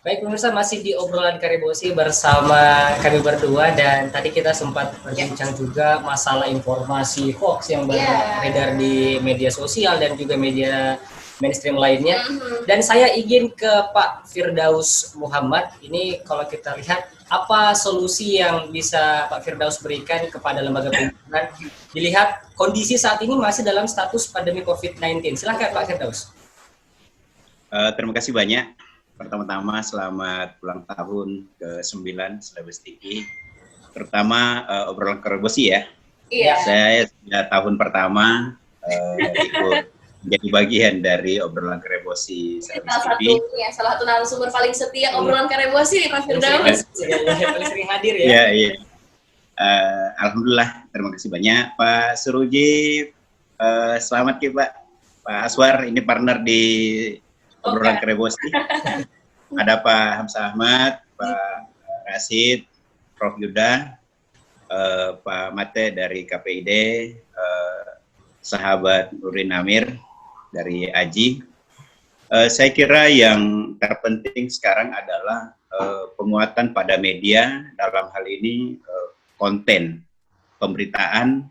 Baik pemirsa, masih di obrolan Karibosi bersama kami berdua, dan tadi kita sempat berbincang juga masalah informasi hoax yang beredar di media sosial dan juga media mainstream lainnya. Dan saya ingin ke Pak Firdaus Muhammad. Ini kalau kita lihat apa solusi yang bisa Pak Firdaus berikan kepada lembaga penyiaran dilihat kondisi saat ini masih dalam status pandemi COVID-19. Silakan Pak Firdaus. Terima kasih banyak. Pertama-tama selamat ulang tahun ke-9 Celebes TV. Terutama obrolan Karibosi ya. Iya. Saya sudah tahun pertama ikut menjadi bagian dari obrolan Karibosi Celebes TV. Salah satu narasumber paling setia obrolan Karibosi, Pak Firdaus. Paling sering hadir ya. Iya, iya. Alhamdulillah, terima kasih banyak Pak Suruji. Selamat ya Pak. Pak Aswar, ini partner di obrolan Karibosi. Ada Pak Hamzah Ahmad, Pak Rasid, Prof Yuda, Pak Mate dari KPID, sahabat Nurin Amir dari AJI. Saya kira yang terpenting sekarang adalah penguatan pada media, dalam hal ini konten pemberitaan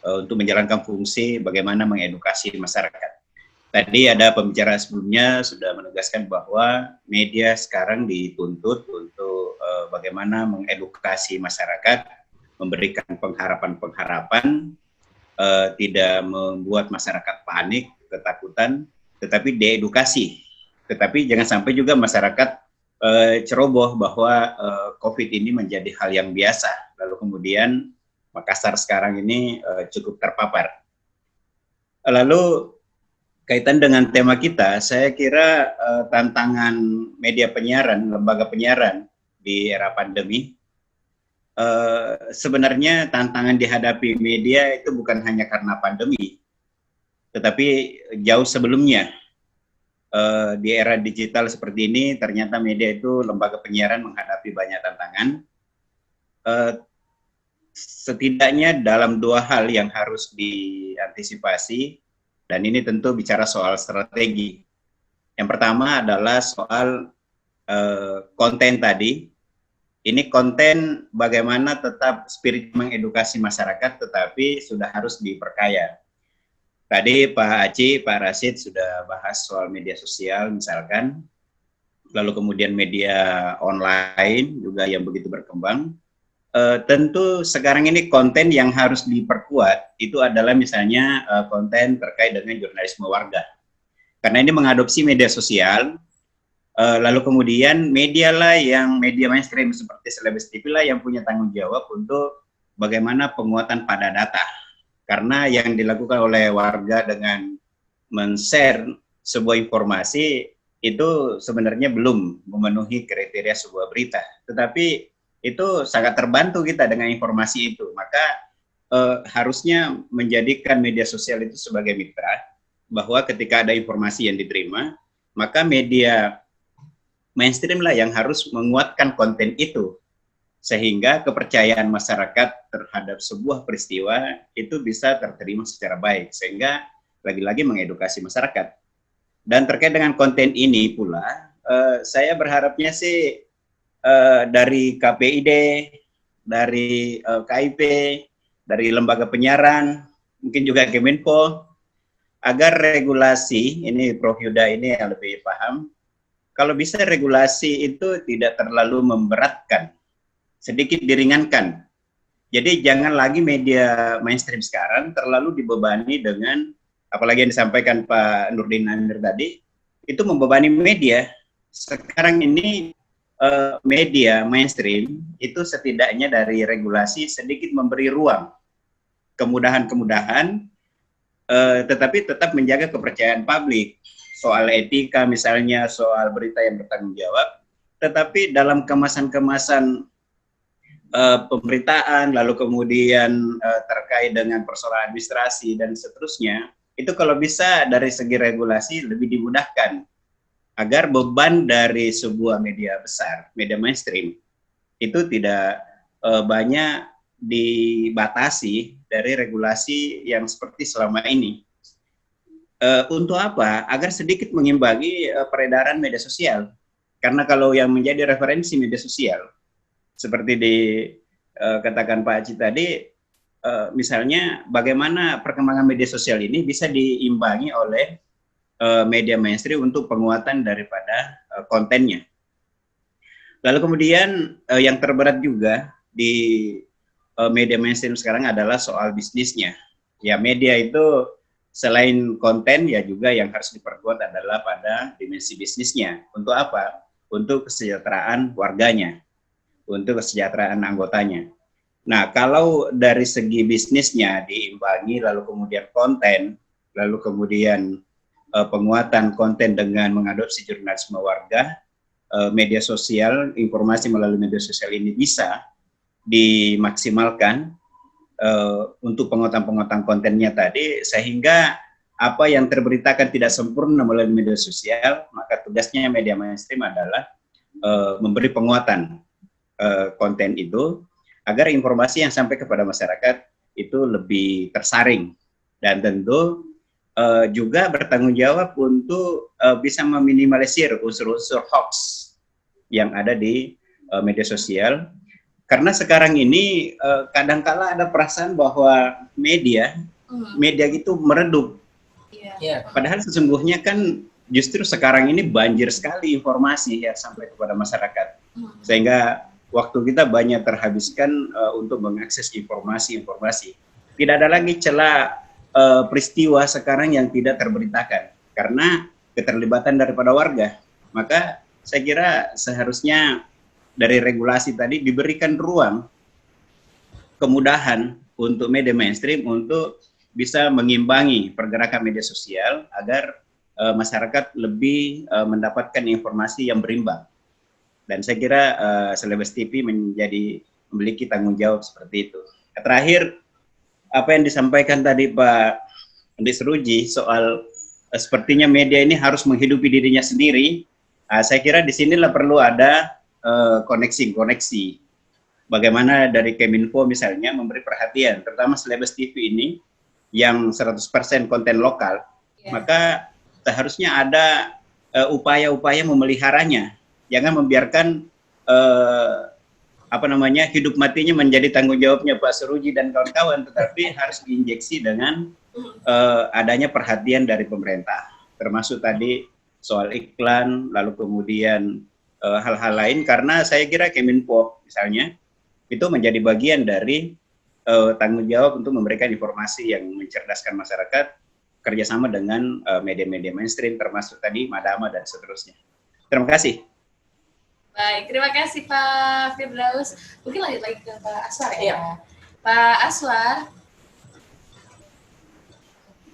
untuk menjalankan fungsi bagaimana mengedukasi masyarakat. Tadi ada pembicara sebelumnya sudah menegaskan bahwa media sekarang dituntut untuk bagaimana mengedukasi masyarakat, memberikan pengharapan-pengharapan, tidak membuat masyarakat panik, ketakutan, tetapi diedukasi. Tetapi jangan sampai juga masyarakat ceroboh bahwa COVID ini menjadi hal yang biasa, lalu kemudian Makassar sekarang ini cukup terpapar. Lalu kaitan dengan tema kita, saya kira tantangan media penyiaran, lembaga penyiaran di era pandemi, sebenarnya tantangan dihadapi media itu bukan hanya karena pandemi, tetapi jauh sebelumnya. Di era digital seperti ini, ternyata media itu, lembaga penyiaran menghadapi banyak tantangan. Setidaknya dalam dua hal yang harus diantisipasi, dan ini tentu bicara soal strategi. Yang pertama adalah soal konten tadi. Ini konten bagaimana tetap spirit mengedukasi masyarakat, tetapi sudah harus diperkaya. Tadi Pak Aci, Pak Rasid sudah bahas soal media sosial misalkan, lalu kemudian media online juga yang begitu berkembang. Tentu sekarang ini konten yang harus diperkuat itu adalah misalnya konten terkait dengan jurnalisme warga. Karena ini mengadopsi media sosial, lalu kemudian media mainstream seperti Celebes TV lah yang punya tanggung jawab untuk bagaimana penguatan pada data. Karena yang dilakukan oleh warga dengan men-share sebuah informasi itu sebenarnya belum memenuhi kriteria sebuah berita. Tetapi itu sangat terbantu kita dengan informasi itu. Maka harusnya menjadikan media sosial itu sebagai mitra, bahwa ketika ada informasi yang diterima, maka media mainstream lah yang harus menguatkan konten itu, sehingga kepercayaan masyarakat terhadap sebuah peristiwa itu bisa terterima secara baik, sehingga lagi-lagi mengedukasi masyarakat. Dan terkait dengan konten ini pula, saya berharapnya sih dari KPID, dari KIP, dari lembaga penyiaran, mungkin juga Kemenpo, agar regulasi, ini Prof Yuda ini yang lebih paham, kalau bisa regulasi itu tidak terlalu memberatkan, sedikit diringankan. Jadi jangan lagi media mainstream sekarang terlalu dibebani dengan, apalagi yang disampaikan Pak Nurdin Amir tadi, itu membebani media. Sekarang ini media mainstream itu setidaknya dari regulasi sedikit memberi ruang, kemudahan-kemudahan, tetapi tetap menjaga kepercayaan publik. Soal etika misalnya, soal berita yang bertanggung jawab, tetapi dalam kemasan-kemasan pemberitaan, lalu kemudian terkait dengan persoalan administrasi dan seterusnya, itu kalau bisa dari segi regulasi lebih dimudahkan, agar beban dari sebuah media besar, media mainstream, itu tidak banyak dibatasi dari regulasi yang seperti selama ini. Untuk apa? Agar sedikit mengimbangi peredaran media sosial. Karena kalau yang menjadi referensi media sosial, seperti dikatakan Pak Aci tadi, misalnya bagaimana perkembangan media sosial ini bisa diimbangi oleh media mainstream untuk penguatan daripada kontennya. Lalu kemudian yang terberat juga di media mainstream sekarang adalah soal bisnisnya. Ya, media itu selain konten ya juga yang harus diperkuat adalah pada dimensi bisnisnya. Untuk apa? Untuk kesejahteraan warganya, untuk kesejahteraan anggotanya. Nah, kalau dari segi bisnisnya diimbangi, lalu kemudian konten, lalu kemudian penguatan konten dengan mengadopsi jurnalisme warga, media sosial, informasi melalui media sosial ini bisa dimaksimalkan untuk penguatan-penguatan kontennya tadi, sehingga apa yang terberitakan tidak sempurna melalui media sosial, maka tugasnya media mainstream adalah memberi penguatan konten itu, agar informasi yang sampai kepada masyarakat itu lebih tersaring, dan tentu juga bertanggung jawab untuk bisa meminimalisir unsur-unsur hoax yang ada di media sosial. Karena sekarang ini kadangkala ada perasaan bahwa media itu meredup. Yeah. Padahal sesungguhnya kan justru sekarang ini banjir sekali informasi yang sampai kepada masyarakat. Sehingga waktu kita banyak terhabiskan untuk mengakses informasi-informasi. Tidak ada lagi celah peristiwa sekarang yang tidak terberitakan karena keterlibatan daripada warga. Maka saya kira seharusnya dari regulasi tadi diberikan ruang kemudahan untuk media mainstream untuk bisa mengimbangi pergerakan media sosial agar masyarakat lebih mendapatkan informasi yang berimbang. Dan saya kira Celebes TV memiliki tanggung jawab seperti itu. Terakhir, apa yang disampaikan tadi Pak Andi Seruji soal sepertinya media ini harus menghidupi dirinya sendiri. Saya kira di sinilah perlu ada koneksi. Bagaimana dari Keminfo misalnya memberi perhatian, terutama Celebes TV ini yang 100% konten lokal, maka seharusnya ada upaya-upaya memeliharanya. Jangan membiarkan hidup matinya menjadi tanggung jawabnya Pak Seruji dan kawan-kawan, tetapi harus diinjeksi dengan adanya perhatian dari pemerintah, termasuk tadi soal iklan, lalu kemudian hal-hal lain, karena saya kira Keminfo misalnya itu menjadi bagian dari tanggung jawab untuk memberikan informasi yang mencerdaskan masyarakat, kerjasama dengan media-media mainstream, termasuk tadi Madama dan seterusnya. Terima kasih. Baik, terima kasih Pak Firdaus. Mungkin lanjut lagi ke Pak Aswar ya. Iya. Pak Aswar.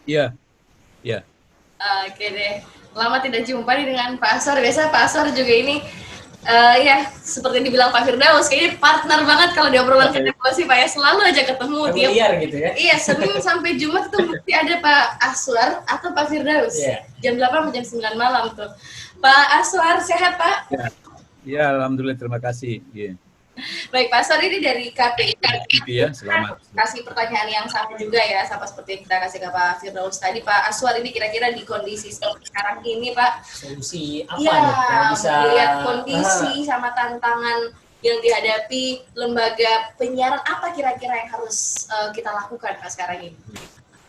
Iya. Oke deh. Lama tidak jumpa nih dengan Pak Aswar. Biasa Pak Aswar juga ini ya seperti dibilang Pak Firdaus, kayaknya partner banget kalau di obrolan Kereposi Pak ya, selalu aja ketemu familiar gitu ya. Iya, Senin sampai Jumat itu mesti ada Pak Aswar atau Pak Firdaus. Jam 8 atau jam 9 malam tuh. Pak Aswar sehat Pak? Ya, alhamdulillah, terima kasih. Yeah. Baik, Pak Aswar ini dari KPI. Ya, selamat. Kasih pertanyaan yang sama juga ya, sama seperti yang kita kasih ke Pak Firdaus tadi. Pak Aswar ini kira-kira di kondisi seperti sekarang ini Pak, solusi apa ya, nih yang bisa melihat kondisi sama tantangan yang dihadapi lembaga penyiaran, apa kira-kira yang harus kita lakukan Pak sekarang ini?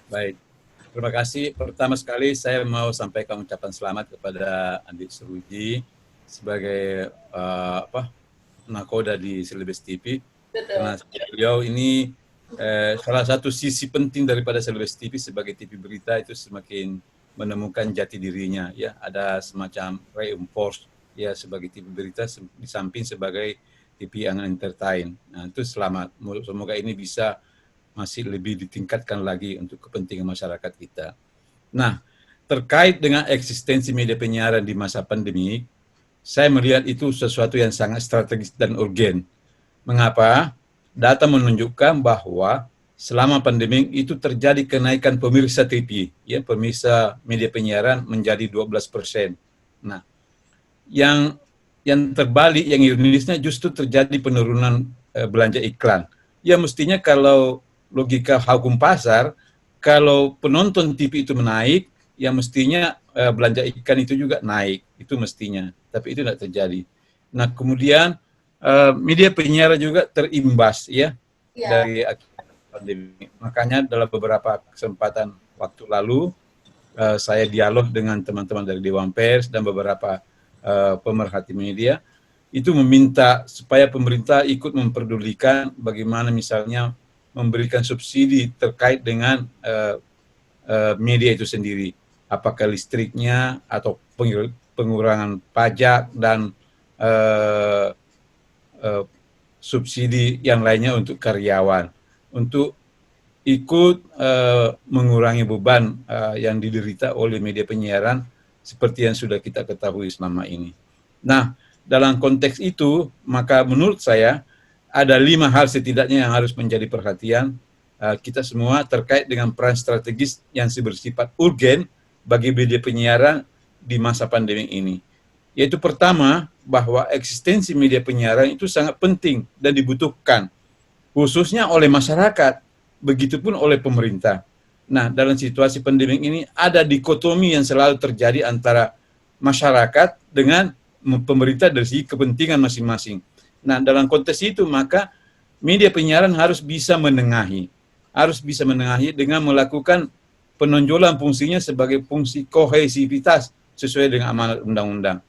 Baik, terima kasih. Pertama sekali saya mau sampaikan ucapan selamat kepada Andi Seruji sebagai nakoda di Celebes TV. Betul. Karena beliau ini salah satu sisi penting daripada Celebes TV sebagai TV berita itu semakin menemukan jati dirinya, ya, ada semacam reinforce ya sebagai TV berita di samping sebagai TV yang entertain. Nah, itu selamat. Semoga ini bisa masih lebih ditingkatkan lagi untuk kepentingan masyarakat kita. Nah, terkait dengan eksistensi media penyiaran di masa pandemi, saya melihat itu sesuatu yang sangat strategis dan urgen. Mengapa? Data menunjukkan bahwa selama pandemi itu terjadi kenaikan pemirsa TV, ya, pemirsa media penyiaran menjadi 12%. Nah, yang terbalik, yang ironisnya justru terjadi penurunan belanja iklan. Ya, mestinya kalau logika hukum pasar, kalau penonton TV itu menaik, yang mestinya belanja ikan itu juga naik, itu mestinya, tapi itu tidak terjadi. Nah kemudian media penyiaran juga terimbas ya dari akibat pandemi. Makanya dalam beberapa kesempatan waktu lalu saya dialog dengan teman-teman dari Dewan Pers dan beberapa pemerhati media itu meminta supaya pemerintah ikut memperdulikan bagaimana misalnya memberikan subsidi terkait dengan media itu sendiri, apakah listriknya atau pengurangan pajak dan subsidi yang lainnya untuk karyawan, untuk ikut mengurangi beban yang diderita oleh media penyiaran seperti yang sudah kita ketahui selama ini. Nah, dalam konteks itu, maka menurut saya ada 5 hal setidaknya yang harus menjadi perhatian kita semua terkait dengan peran strategis yang bersifat urgen bagi media penyiaran di masa pandemi ini. Yaitu pertama, bahwa eksistensi media penyiaran itu sangat penting dan dibutuhkan, khususnya oleh masyarakat, begitupun oleh pemerintah. Nah, dalam situasi pandemi ini ada dikotomi yang selalu terjadi antara masyarakat dengan pemerintah dari segi kepentingan masing-masing. Nah, dalam konteks itu maka media penyiaran harus bisa menengahi dengan melakukan penonjolan fungsinya sebagai fungsi kohesivitas sesuai dengan amanat undang-undang.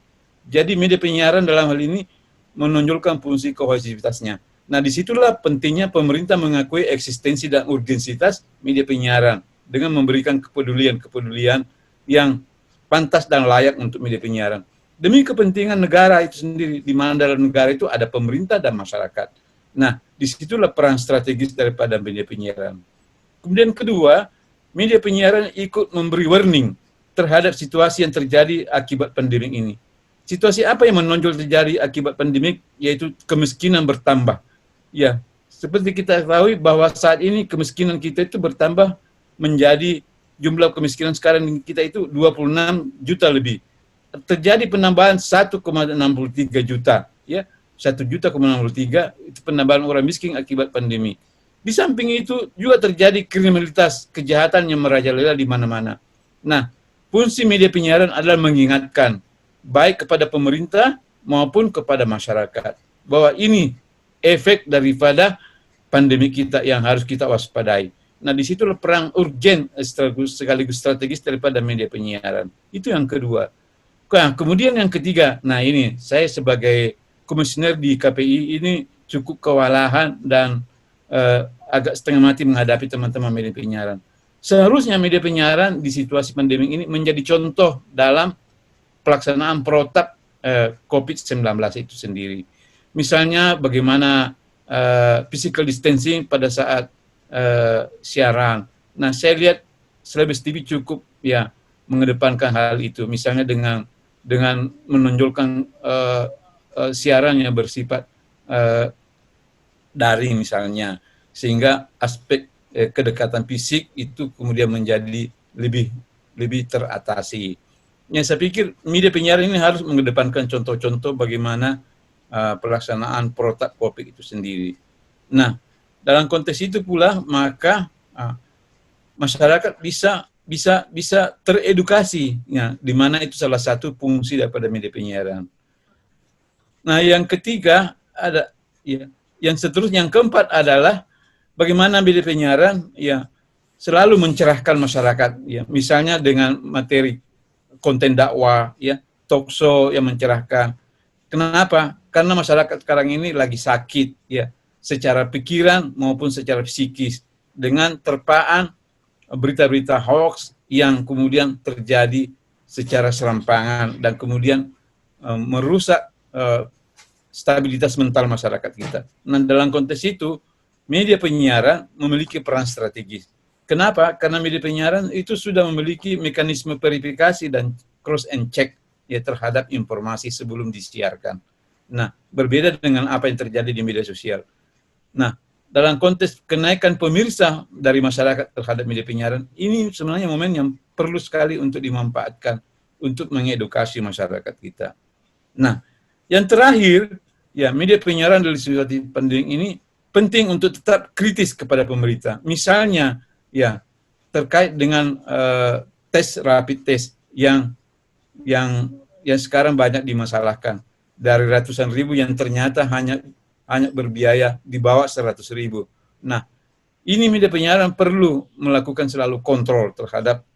Jadi media penyiaran dalam hal ini menonjolkan fungsi kohesivitasnya. Nah, disitulah pentingnya pemerintah mengakui eksistensi dan urgensitas media penyiaran dengan memberikan kepedulian yang pantas dan layak untuk media penyiaran. Demi kepentingan negara itu sendiri, di mana dalam negara itu ada pemerintah dan masyarakat. Nah, disitulah peran strategis daripada media penyiaran. Kemudian kedua, media penyiaran ikut memberi warning terhadap situasi yang terjadi akibat pandemi ini. Situasi apa yang menonjol terjadi akibat pandemi, yaitu kemiskinan bertambah. Ya, seperti kita ketahui bahwa saat ini kemiskinan kita itu bertambah menjadi jumlah kemiskinan sekarang kita itu 26 juta lebih. Terjadi penambahan 1,63 juta, ya, 1,63 itu penambahan orang miskin akibat pandemi. Di samping itu juga terjadi kriminalitas, kejahatan yang merajalela di mana-mana. Nah, fungsi media penyiaran adalah mengingatkan baik kepada pemerintah maupun kepada masyarakat bahwa ini efek daripada pandemi kita yang harus kita waspadai. Nah, disitulah perang urgen sekaligus strategis daripada media penyiaran. Itu yang kedua. Nah, kemudian yang ketiga, nah ini saya sebagai komisioner di KPI ini cukup kewalahan dan agak setengah mati menghadapi teman-teman media penyiaran. Seharusnya media penyiaran di situasi pandemi ini menjadi contoh dalam pelaksanaan protap COVID-19 itu sendiri. Misalnya bagaimana physical distancing pada saat siaran. Nah, saya lihat Celebes TV cukup ya mengedepankan hal itu. Misalnya dengan menonjolkan siaran yang bersifat daring misalnya, sehingga aspek kedekatan fisik itu kemudian menjadi lebih teratasi. Ya, saya pikir media penyiaran ini harus mengedepankan contoh-contoh bagaimana pelaksanaan protap COVID itu sendiri. Nah, dalam konteks itu pula maka masyarakat bisa teredukasi, ya, di mana itu salah satu fungsi daripada media penyiaran. Nah, yang ketiga ada, ya, yang seterusnya, yang keempat adalah bagaimana media penyiaran ya selalu mencerahkan masyarakat, ya, misalnya dengan materi konten dakwah, ya, talk show yang mencerahkan. Kenapa? Karena masyarakat sekarang ini lagi sakit, ya, secara pikiran maupun secara psikis dengan terpaan berita-berita hoax yang kemudian terjadi secara serampangan dan kemudian merusak stabilitas mental masyarakat kita. Nah, dalam konteks itu media penyiaran memiliki peran strategis. Kenapa? Karena media penyiaran itu sudah memiliki mekanisme verifikasi dan cross and check ya terhadap informasi sebelum disiarkan. Nah, berbeda dengan apa yang terjadi di media sosial. Nah, dalam konteks kenaikan pemirsa dari masyarakat terhadap media penyiaran, ini sebenarnya momen yang perlu sekali untuk dimanfaatkan untuk mengedukasi masyarakat kita. Nah, yang terakhir, ya, media penyiaran dari situasi pandemi ini penting untuk tetap kritis kepada pemerintah. Misalnya, ya, terkait dengan tes rapid test yang sekarang banyak dimasalahkan, dari ratusan ribu yang ternyata hanya berbiaya di bawah 100.000. Nah, ini media penyiaran perlu melakukan selalu kontrol terhadap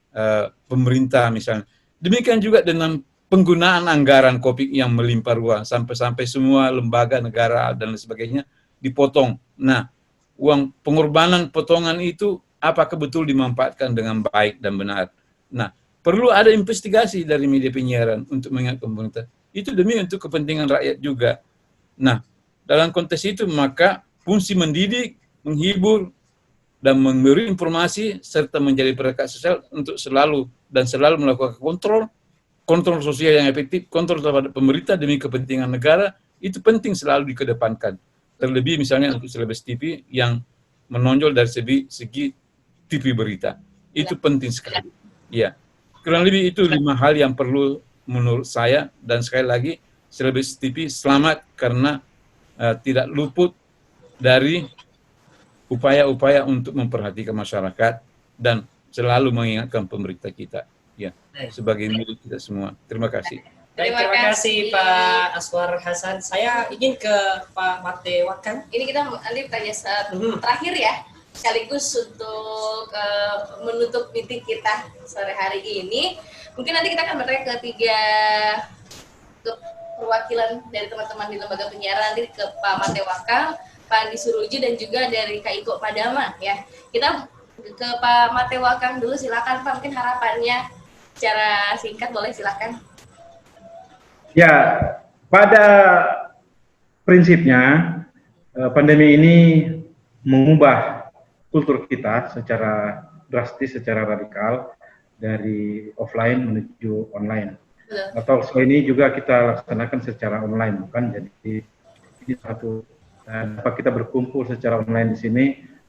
pemerintah misalnya. Demikian juga dengan penggunaan anggaran Kopik yang melimpah ruah, sampai semua lembaga negara dan lain sebagainya dipotong. Nah, uang pengorbanan potongan itu apakah betul dimanfaatkan dengan baik dan benar? Nah, perlu ada investigasi dari media penyiaran untuk mengingat pemerintah. Itu demi untuk kepentingan rakyat juga. Nah, dalam konteks itu maka fungsi mendidik, menghibur, dan memberi informasi serta menjadi perekat sosial untuk selalu melakukan kontrol sosial yang efektif, kontrol terhadap pemerintah demi kepentingan negara, itu penting selalu dikedepankan. Terlebih misalnya untuk Celebes TV yang menonjol dari segi TV berita. Itu penting sekali. Ya. Kurang lebih itu 5 hal yang perlu menurut saya, dan sekali lagi Celebes TV selamat karena tidak luput dari upaya-upaya untuk memperhatikan masyarakat dan selalu mengingatkan pemerintah kita, ya, sebagai milik kita semua. Terima kasih. Baik, terima kasih Pak Aswar Hasan. Saya ingin ke Pak Mate Wakan. Ini kita nanti tanya terakhir ya, sekaligus untuk menutup meeting kita sore hari ini. Mungkin nanti kita akan bertanya ke perwakilan dari teman-teman di lembaga penyiaran, nanti ke Pak Mate Wakan, Pak Andi Suruji, dan juga dari Kak Iko Padama ya. Kita ke Pak Mate Wakan dulu, silakan Pak, mungkin harapannya secara singkat boleh, silakan. Ya, pada prinsipnya pandemi ini mengubah kultur kita secara drastis, secara radikal dari offline menuju online. Atau ini juga kita laksanakan secara online, bukan? Jadi ini satu. Dan apa kita berkumpul secara online di sini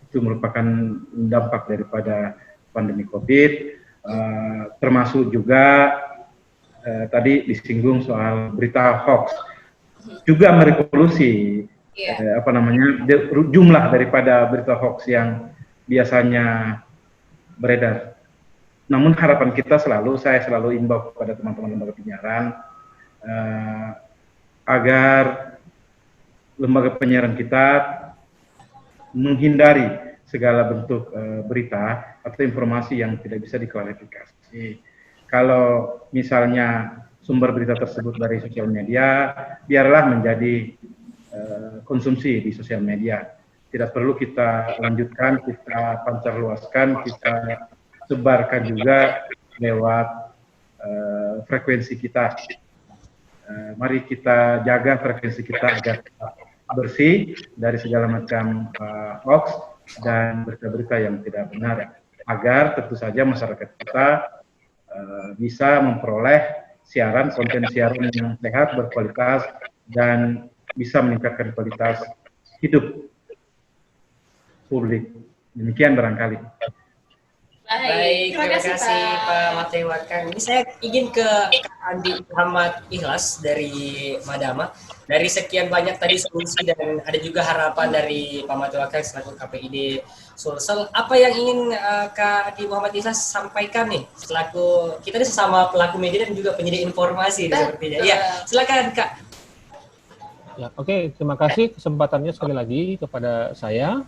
itu merupakan dampak daripada pandemi COVID, termasuk juga tadi disinggung soal berita hoax, juga merevolusi jumlah daripada berita hoax yang biasanya beredar. Namun harapan kita saya selalu imbau kepada teman-teman lembaga penyiaran agar lembaga penyiaran kita menghindari segala bentuk berita atau informasi yang tidak bisa diklarifikasi. Kalau misalnya sumber berita tersebut dari sosial media, biarlah menjadi konsumsi di sosial media. Tidak perlu kita lanjutkan, kita pancarluaskan, kita sebarkan juga lewat frekuensi kita. Mari kita jaga frekuensi kita agar bersih dari segala macam hoax dan berita-berita yang tidak benar, agar tentu saja masyarakat kita bisa memperoleh konten siaran yang sehat, berkualitas, dan bisa meningkatkan kualitas hidup publik. Demikian barangkali. Baik, terima kasih Pak Mate Wakan. Ini saya ingin ke Andi Muhammad Ikhlas dari Madama. Dari sekian banyak tadi solusi dan ada juga harapan dari Pak Mate Wakan selaku KPID Sulsel. Apa yang ingin Kak Andi Muhammad Ikhlas sampaikan nih selaku kita ini sesama pelaku media dan juga penyedia informasi sepertinya. Ya, silakan Kak. Ya, oke, terima kasih kesempatannya sekali lagi kepada saya.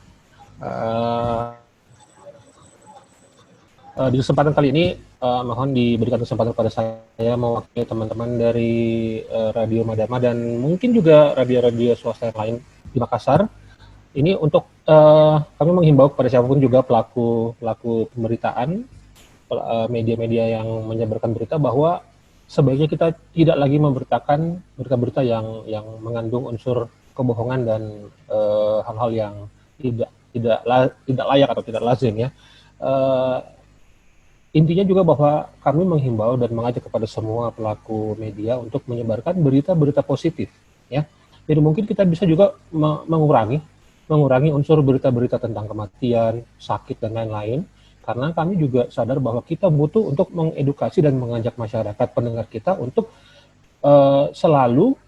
Di kesempatan kali ini mohon diberikan kesempatan kepada saya mewakili teman-teman dari Radio Madama dan mungkin juga radio-radio swasta yang lain di Makassar. Ini untuk kami menghimbau kepada siapapun juga pelaku pemberitaan, media-media yang menyebarkan berita, bahwa sebaiknya kita tidak lagi memberitakan berita-berita yang mengandung unsur kebohongan dan hal-hal yang tidak layak atau tidak lazim ya. Intinya juga bahwa kami menghimbau dan mengajak kepada semua pelaku media untuk menyebarkan berita-berita positif, ya. Jadi mungkin kita bisa juga mengurangi unsur berita-berita tentang kematian, sakit dan lain-lain, karena kami juga sadar bahwa kita butuh untuk mengedukasi dan mengajak masyarakat pendengar kita untuk selalu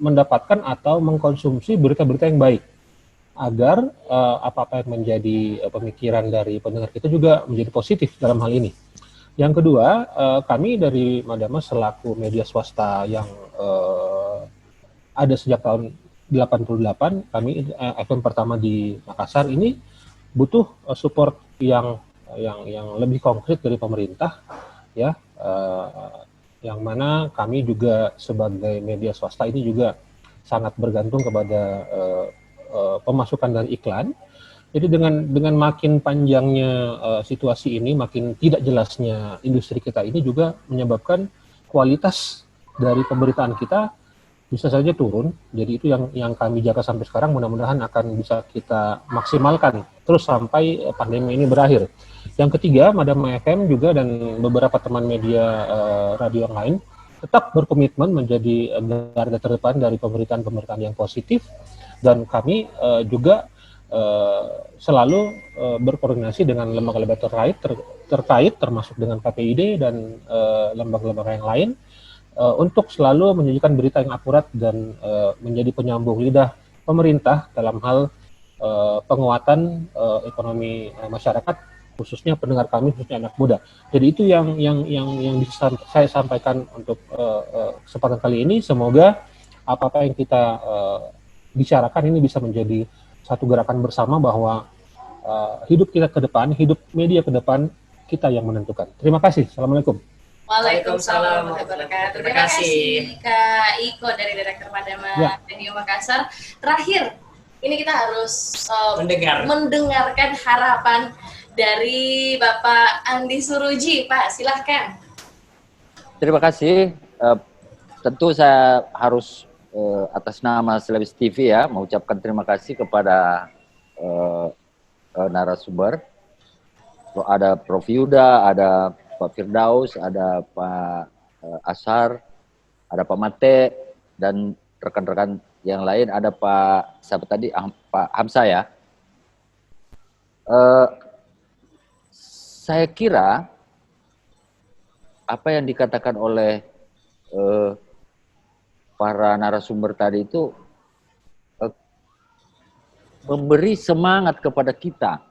mendapatkan atau mengkonsumsi berita-berita yang baik, agar apa-apa yang menjadi pemikiran dari pendengar kita juga menjadi positif dalam hal ini. Yang kedua, kami dari Madama selaku media swasta yang ada sejak tahun 88, kami FM pertama di Makassar ini butuh support yang lebih konkret dari pemerintah, ya, yang mana kami juga sebagai media swasta ini juga sangat bergantung kepada pemasukan dari iklan. Jadi dengan makin panjangnya situasi ini, makin tidak jelasnya industri kita ini juga menyebabkan kualitas dari pemberitaan kita bisa saja turun. Jadi itu yang kami jaga sampai sekarang, mudah-mudahan akan bisa kita maksimalkan terus sampai pandemi ini berakhir. Yang ketiga, Madama FM juga dan beberapa teman media radio yang lain tetap berkomitmen menjadi garda terdepan dari pemberitaan-pemberitaan yang positif, dan kami juga selalu berkoordinasi dengan lembaga-lembaga terkait termasuk dengan KPID dan lembaga-lembaga yang lain untuk selalu menyajikan berita yang akurat dan menjadi penyambung lidah pemerintah dalam hal penguatan ekonomi masyarakat, khususnya pendengar kami, khususnya anak muda. Jadi itu yang bisa saya sampaikan untuk kesempatan kali ini. Semoga apa-apa yang kita bicarakan ini bisa menjadi satu gerakan bersama bahwa hidup kita ke depan, hidup media ke depan, kita yang menentukan. Terima kasih. Assalamualaikum. Waalaikumsalam warahmatullahi wabarakatuh. Terima kasih Kak Iko dari Direktur Madama Radio Makassar. Terakhir, ini kita harus mendengarkan harapan dari Bapak Andi Suruji. Pak, silahkan. Terima kasih. Tentu saya harus atas nama Selebes TV ya mengucapkan terima kasih kepada narasumber. Ada Prof. Yuda, ada Pak Firdaus, ada Pak Ashar, ada Pak Mate, dan rekan-rekan yang lain, ada Pak siapa tadi, Pak Hamzah ya. Saya kira apa yang dikatakan oleh para narasumber tadi itu memberi semangat kepada kita,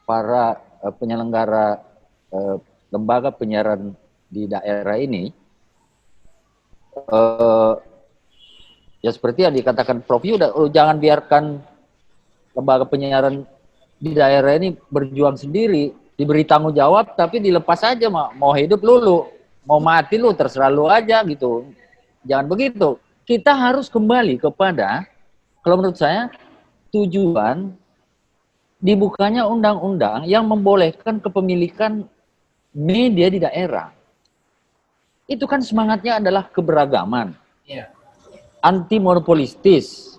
para penyelenggara lembaga penyiaran di daerah ini. Ya seperti yang dikatakan Prof. Yuda, jangan biarkan lembaga penyiaran di daerah ini berjuang sendiri, diberi tanggung jawab tapi dilepas aja, mau hidup lu, mau mati lu, terserah lu aja gitu. Jangan begitu. Kita harus kembali kepada, kalau menurut saya, tujuan dibukanya undang-undang yang membolehkan kepemilikan media di daerah. Itu kan semangatnya adalah keberagaman. Anti monopolistis.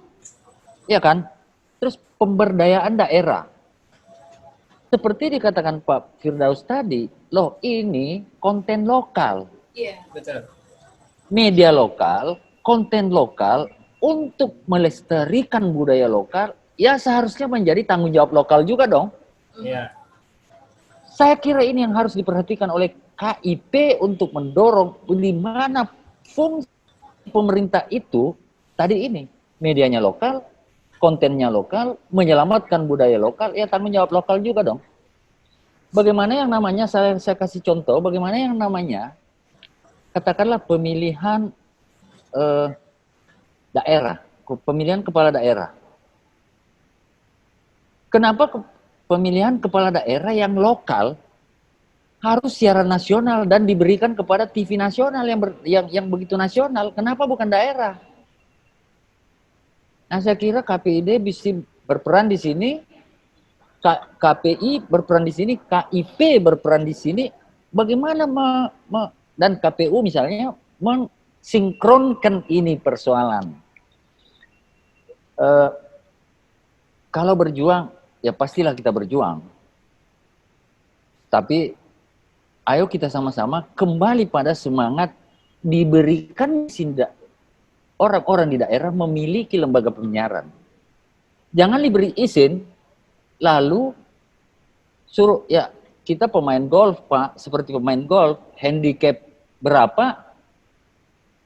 Ya kan? Terus pemberdayaan daerah. Seperti dikatakan Pak Firdaus tadi, loh ini konten lokal. Iya, betul. Media lokal, konten lokal untuk melestarikan budaya lokal, ya seharusnya menjadi tanggung jawab lokal juga dong. Iya. Saya kira ini yang harus diperhatikan oleh KIP untuk mendorong di mana fungsi pemerintah itu tadi ini, medianya lokal, kontennya lokal, menyelamatkan budaya lokal, ya tanggung jawab lokal juga dong. Bagaimana yang namanya, saya kasih contoh, bagaimana yang namanya, katakanlah pemilihan daerah, pemilihan kepala daerah. Kenapa pemilihan kepala daerah yang lokal harus siaran nasional dan diberikan kepada TV nasional yang begitu nasional? Kenapa bukan daerah? Nah, saya kira KPID bisa berperan di sini, KPI berperan di sini, KIP berperan di sini. Bagaimana dan KPU misalnya mensinkronkan ini persoalan. Kalau berjuang, ya pastilah kita berjuang. Tapi ayo kita sama-sama kembali pada semangat diberikan orang-orang di daerah memiliki lembaga penyiaran. Jangan diberi izin, lalu suruh, ya kita pemain golf Pak, seperti pemain golf, handicap berapa,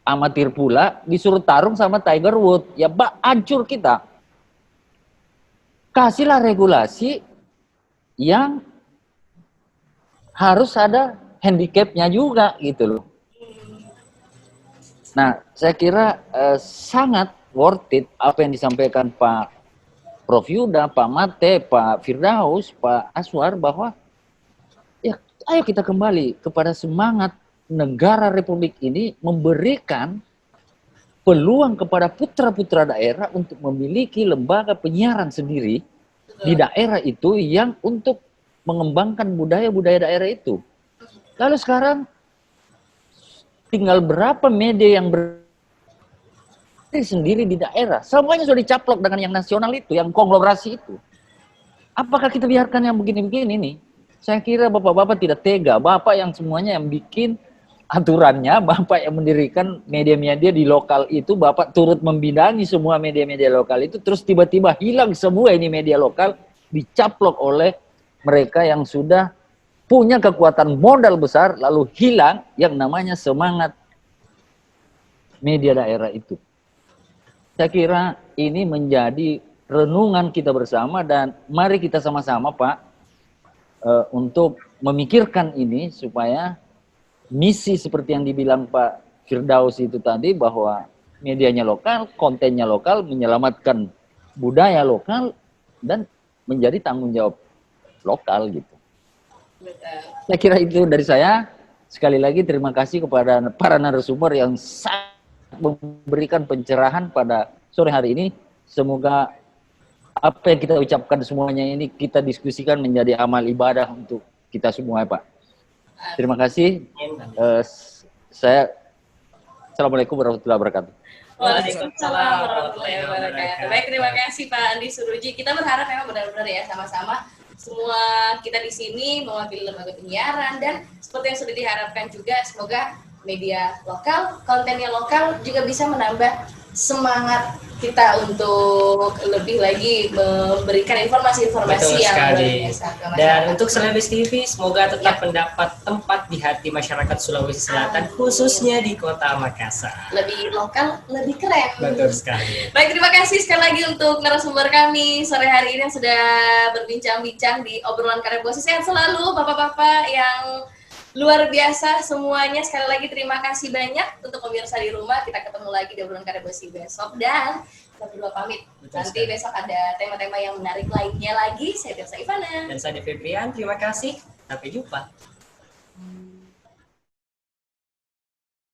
amatir pula, disuruh tarung sama Tiger Woods, ya hancur kita. Kasihlah regulasi yang harus ada handicapnya juga gitu loh. Nah, saya kira sangat worth it apa yang disampaikan Pak Prof. Yuda, Pak Mate, Pak Firdaus, Pak Aswar, bahwa ya ayo kita kembali kepada semangat negara Republik ini memberikan peluang kepada putra-putra daerah untuk memiliki lembaga penyiaran sendiri di daerah itu yang untuk mengembangkan budaya-budaya daerah itu. Lalu sekarang tinggal berapa media yang sendiri di daerah. Semuanya sudah dicaplok dengan yang nasional itu, yang konglomerasi itu. Apakah kita biarkan yang begini-begini nih? Saya kira bapak-bapak tidak tega. Bapak yang semuanya yang bikin aturannya, bapak yang mendirikan media-media di lokal itu, bapak turut membidangi semua media-media lokal itu, terus tiba-tiba hilang semua ini media lokal, dicaplok oleh mereka yang sudah punya kekuatan modal besar, lalu hilang yang namanya semangat media daerah itu. Saya kira ini menjadi renungan kita bersama dan mari kita sama-sama Pak untuk memikirkan ini supaya misi seperti yang dibilang Pak Firdaus itu tadi bahwa medianya lokal, kontennya lokal, menyelamatkan budaya lokal dan menjadi tanggung jawab lokal gitu. Betul. Saya kira itu dari saya. Sekali lagi terima kasih kepada para narasumber yang sangat memberikan pencerahan pada sore hari ini. Semoga apa yang kita ucapkan semuanya ini kita diskusikan menjadi amal ibadah untuk kita semua, Pak. Terima kasih. Assalamualaikum warahmatullahi wabarakatuh. Waalaikumsalam warahmatullahi wabarakatuh. Baik, terima kasih Pak Andi Suruji. Kita berharap memang benar-benar ya sama-sama semua kita di sini mewakili lembaga penyiaran dan seperti yang sudah diharapkan juga semoga media lokal, kontennya lokal juga bisa menambah semangat kita untuk lebih lagi memberikan informasi-informasi yang luar biasa ke masyarakat. Dan untuk Selebes TV semoga tetap mendapat tempat di hati masyarakat Sulawesi Selatan khususnya di Kota Makassar. Lebih lokal, lebih keren. Betul sekali. Baik, terima kasih sekali lagi untuk narasumber kami sore hari ini yang sudah berbincang-bincang di obrolan Karebosi. Sehat selalu Bapak-bapak yang luar biasa semuanya. Sekali lagi terima kasih banyak untuk pemirsa di rumah. Kita ketemu lagi di obrolan Karebosi besok dan kita berdua pamit. Betul Nanti sekali. besok ada tema-tema yang menarik lainnya lagi. Saya Tirsa Ivana. Dan saya Febrian, terima kasih. Sampai jumpa.